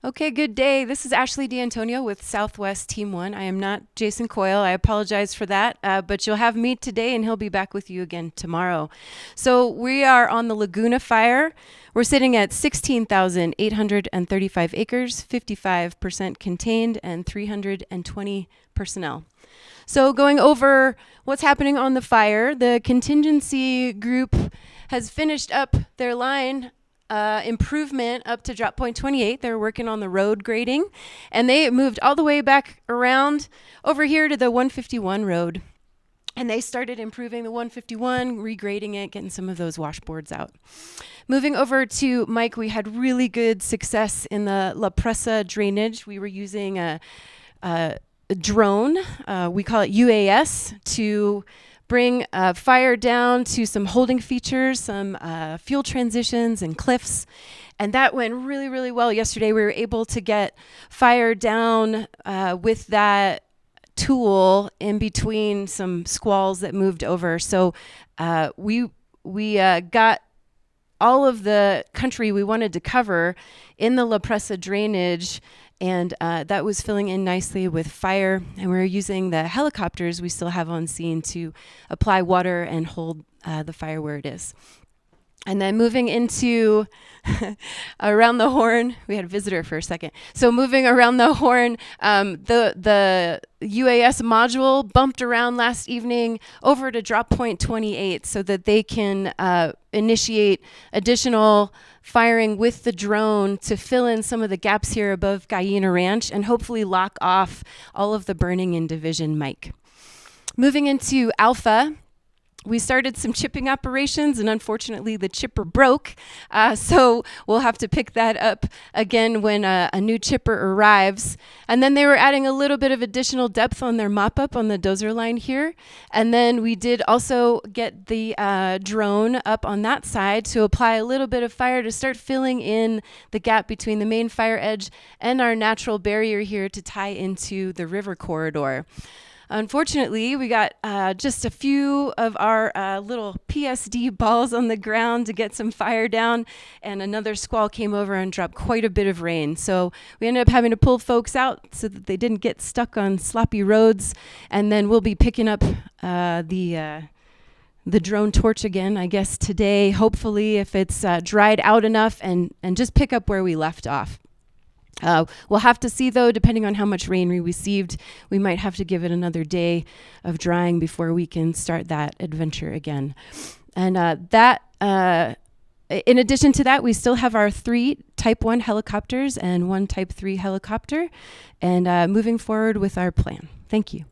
Okay, good day. This is Ashleigh D'Antonio with Southwest Team 1. I am not Jason Coyle. I apologize for that, but you'll have me today and he'll be back with you again tomorrow. So we are on the Laguna fire. We're sitting at 16,835 acres, 55% contained, and 320 personnel. So going over what's happening on the fire, the contingency group has finished up their line improvement up to drop point 28. They're working on the road grading, and they moved all the way back around over here to the 151 road. And they started improving the 151, regrading it, getting some of those washboards out. Moving over to Mike, we had really good success in the La Presa drainage. We were using a drone, we call it UAS, to bring fire down to some holding features, some fuel transitions and cliffs. And that went really, really well. Yesterday we were able to get fire down with that tool in between some squalls that moved over. So we got all of the country we wanted to cover in the La Presa drainage, and that was filling in nicely with fire. And we were using the helicopters we still have on scene to apply water and hold the fire where it is. And then moving into around the horn, we had a visitor for a second. So moving around the horn, the UAS module bumped around last evening over to drop point 28 so that they can initiate additional firing with the drone to fill in some of the gaps here above Gallina Ranch and hopefully lock off all of the burning in Division Mike. Moving into Alpha, we started some chipping operations, and unfortunately the chipper broke. So we'll have to pick that up again when a new chipper arrives. And then they were adding a little bit of additional depth on their mop-up on the dozer line here. And then we did also get the drone up on that side to apply a little bit of fire to start filling in the gap between the main fire edge and our natural barrier here to tie into the river corridor. Unfortunately, we got just a few of our little PSD balls on the ground to get some fire down, and another squall came over and dropped quite a bit of rain. So we ended up having to pull folks out so that they didn't get stuck on sloppy roads, and then we'll be picking up the drone torch again, I guess, today, hopefully, if it's dried out enough, and just pick up where we left off. We'll have to see, though, depending on how much rain we received, we might have to give it another day of drying before we can start that adventure again. And in addition to that, we still have our 3 Type 1 helicopters and 1 Type 3 helicopter, and moving forward with our plan. Thank you.